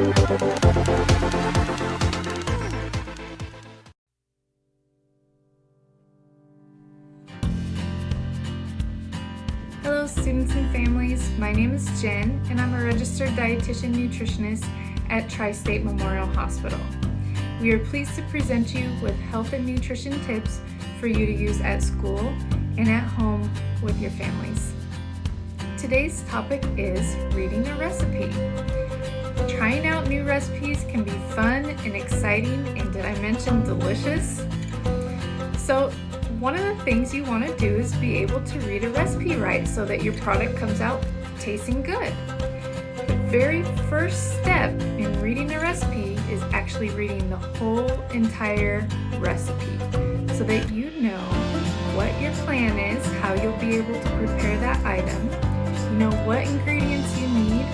Hello students and families, my name is Jen and I'm a registered dietitian nutritionist at TriState Memorial Hospital. We are pleased to present you with health and nutrition tips for you to use at school and at home with your families. Today's topic is reading a recipe. Trying out new recipes can be fun and exciting, and did I mention delicious? So one of the things you want to do is be able to read a recipe right so that your product comes out tasting good. The very first step in reading a recipe is actually reading the whole entire recipe so that you know what your plan is, how you'll be able to prepare that item, you know what ingredients you need,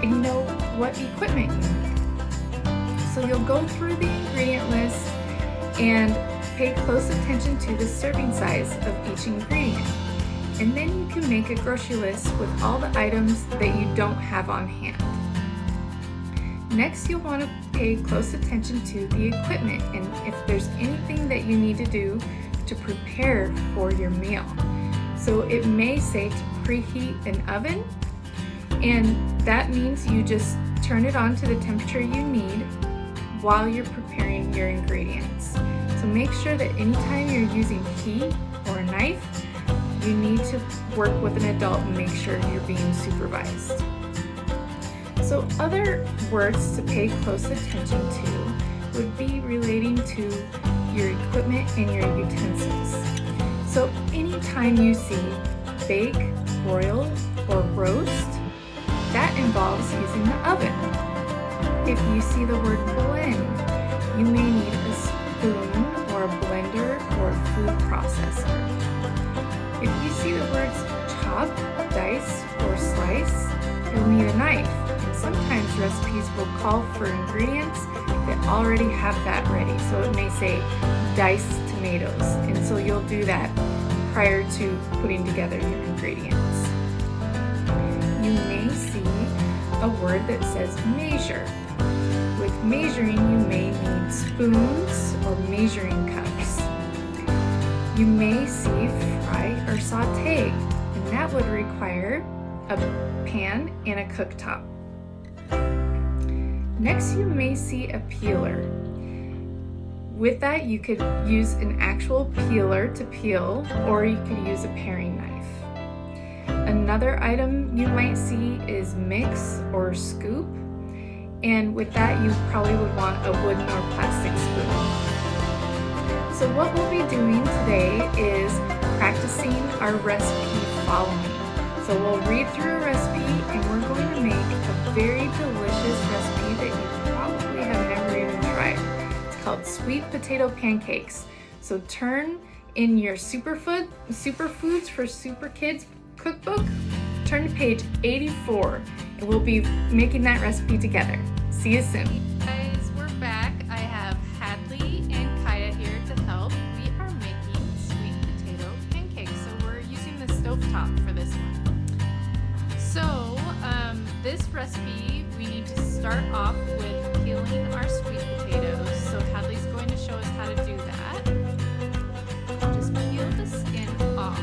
and you know what equipment you need. So you'll go through the ingredient list and pay close attention to the serving size of each ingredient. And then you can make a grocery list with all the items that you don't have on hand. Next, you'll want to pay close attention to the equipment and if there's anything that you need to do to prepare for your meal. So it may say to preheat an oven, and that means you just turn it on to the temperature you need while you're preparing your ingredients. So make sure that anytime you're using heat or a knife, you need to work with an adult and make sure you're being supervised. So other words to pay close attention to would be relating to your equipment and your utensils. So anytime you see bake, broil, or roast, that involves using the oven. If you see the word blend, you may need a spoon or a blender or a food processor. If you see the words chop, dice, or slice, you'll need a knife. And sometimes recipes will call for ingredients that already have that ready. So it may say diced tomatoes, and so you'll do that prior to putting together your ingredients. You may see a word that says measure. With measuring, you may need spoons or measuring cups. You may see fry or saute, and that would require a pan and a cooktop. Next, you may see a peeler. With that, you could use an actual peeler to peel, or you could use a paring knife. Another item you might see is mix or scoop, and with that, you probably would want a wooden or plastic spoon. So what we'll be doing today is practicing our recipe following. So we'll read through a recipe and we're going to make a very delicious recipe that you probably have never even tried. It's called sweet potato pancakes. So turn in your Superfoods for Super Kids cookbook, turn to page 84 and we'll be making that recipe together. See you soon. Guys, we're back. I have Hadley and Kaya here to help. We are making sweet potato pancakes. So we're using the stovetop for this one. So this recipe, we need to start off with peeling our sweet potatoes. So Hadley's going to show us how to do that. Just peel the skin off.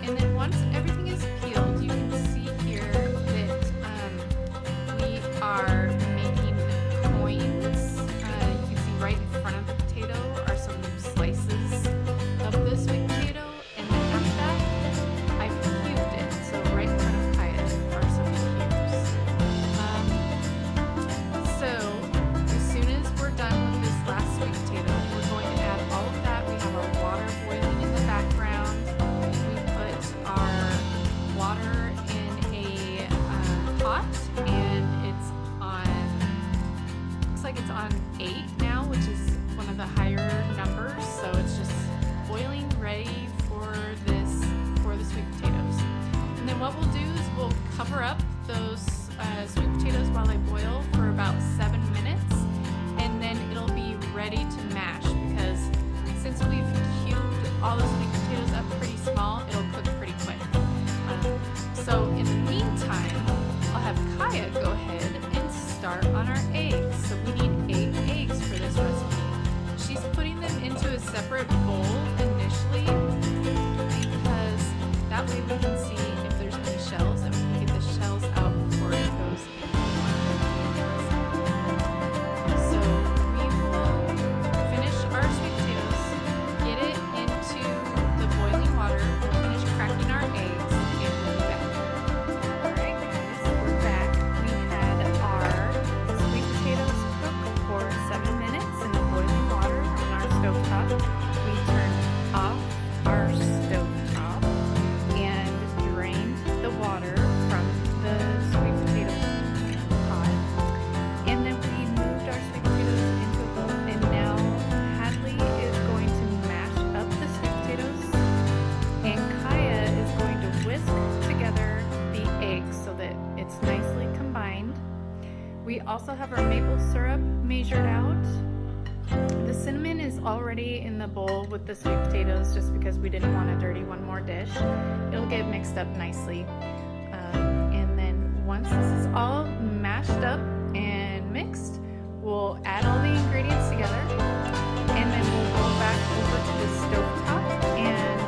And then once everything is peeled, you can see here that we are making coins. You can see right in front of the potato are some slices of the sweet potato. And then after that, I've cubed it. So right in front of Kaya are some cubes. So as soon as we're done with this last sweet potato, we're going to add all of that. We have our water boiling in the background. We put our water in a pot, and it's on, looks like it's on 8 now, which is one of the higher numbers. So it's just boiling, ready for the sweet potatoes. And then what we'll do is we'll cover up those sweet potatoes while they boil for about 7 minutes, and then it'll be ready to mash because since we've cubed all the sweet potatoes up pretty small, it'll cook pretty quick. So in the meantime, I'll have Kaya go ahead and start on our eggs. So we need 8 eggs for this recipe. She's putting them into a separate bowl initially because that way we can see if there's any shells and we can get the shells out before it goes in. So we will finish our sweet potatoes, get it into the boiling water, we'll finish cracking our eggs, and we'll be back. Alright guys, we're back. We had our sweet potatoes cook for 7 minutes in the boiling water on our stovetop. We turned off our stovetop and drained the water from the sweet potato pot. And then we moved our sweet potatoes into a bowl, and now Hadley is going to mash up the sweet potatoes, and Kaya is going to whisk together the eggs so that it's nicely combined. We also have our maple syrup measured out. The cinnamon is already in the bowl with the sweet potatoes just because we didn't want to dirty one more dish. It'll get mixed up nicely. And then once this is all mashed up and mixed, we'll add all the ingredients together, and then we'll go back over to the stovetop and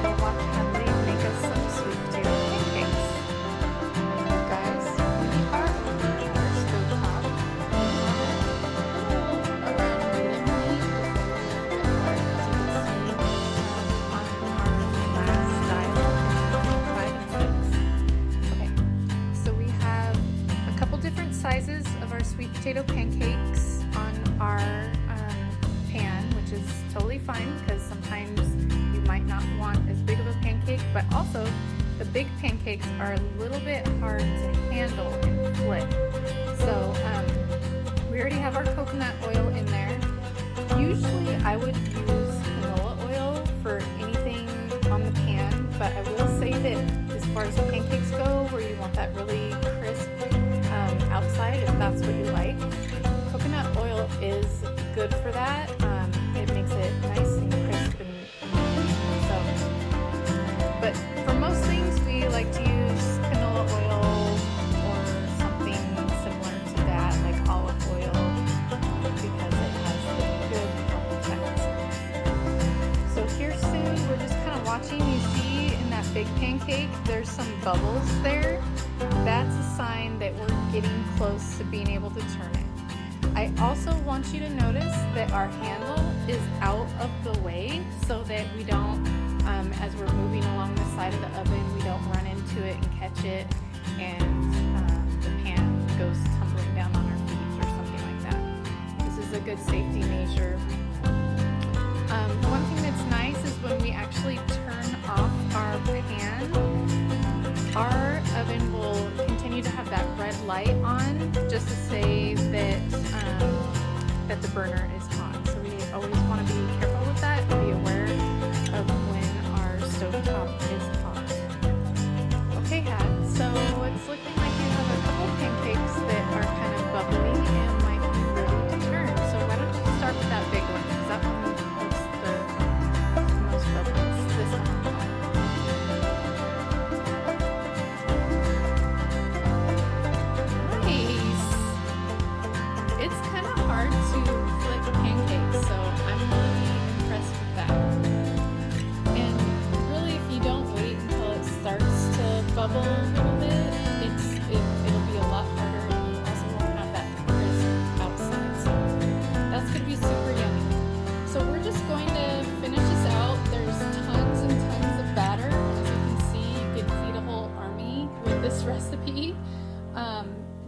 we'll watch Hadley make us some sweet potato pancakes. Guys, we are over at our stovetop. Sizes of our sweet potato pancakes on our pan, which is totally fine because sometimes you might not want as big of a pancake, but also the big pancakes are a little bit hard to handle and flip. So we already have our coconut oil in there. Usually I would use canola oil for anything on the pan, but I will say that as far as pancakes go, where you want that really crisp outside, if that's what you like, coconut oil is good for that. It makes it nice and crisp and so. But for most things, we like to use canola oil or something similar to that, like olive oil, because it has a good health effect. So here soon, we're just kind of watching. You see in that big pancake, there's some bubbles there. That's a sign that we're getting close to being able to turn it. I also want you to notice that our handle is out of the way so that we don't, as we're moving along the side of the oven, we don't run into it and catch it and the pan goes tumbling down on our feet or something like that. This is a good safety measure. One thing that's nice is when we actually turn off our pan, our oven will continue to have that red light on just to say that that the burner is hot. So we always want to be careful with that and be aware of when our stovetop is hot. Okay, Had, so it's looking like you have a couple pancakes that are kind of bubbly and might be ready to turn. So why don't you start with that big one, because that one looks the most bubbly. This one. It's kind of hard to flip pancakes, so I'm really impressed with that. And really, if you don't wait until it starts to bubble a little bit, it'll be a lot harder, and you also won't have that crisp outside. So that's going to be super yummy. So we're just going to finish this out. There's tons and tons of batter. As you can see, you could feed a whole army with this recipe.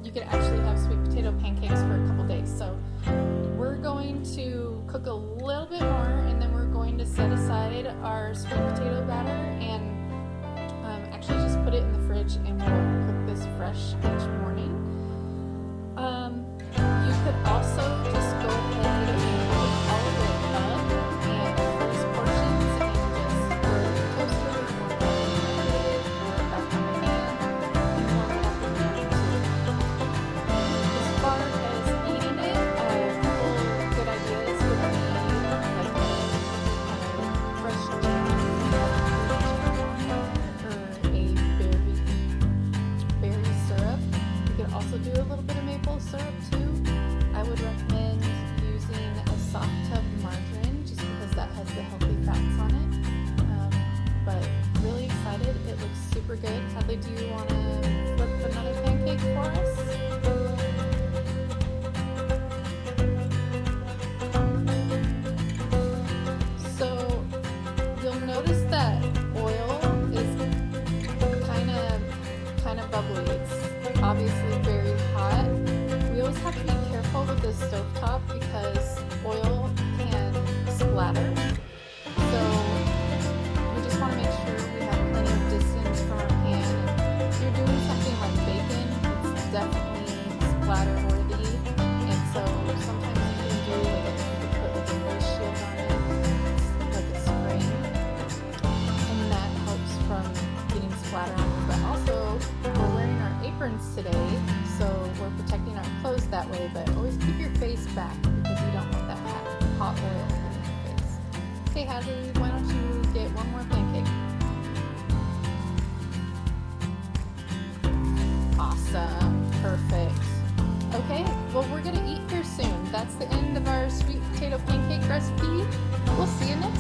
You could actually have sweet potato pancakes for a couple days. So we're going to cook a little bit more, and then we're going to set aside our sweet potato batter and actually just put it in the fridge, and we'll cook this fresh each morning. You could also just go ahead and cook all of it up and freeze portions and just throw it in the toaster or throw it back on the pan and warm it up in the oven. As far as eating it, a couple good ideas would be like a fresh jam, good. Hadley, do you want to flip another pancake for us? So you'll notice that oil is kind of bubbly. It's obviously very hot. We always have to be careful with the stovetop because oil can splatter. So we just want to make sure we have plenty of distance from our pan. And if you're doing something like bacon, it's definitely splatter worthy. And so sometimes you can do you can put like a face shield on it, like a screen, and that helps from getting splatter on it. But also we're wearing our aprons today, so we're protecting our clothes that way. But always keep your face back because you don't want that hot oil in your face. Okay, Hadley, why don't you get one more pancake? Awesome, perfect. Okay, well we're gonna eat here soon. That's the end of our sweet potato pancake recipe. We'll see you next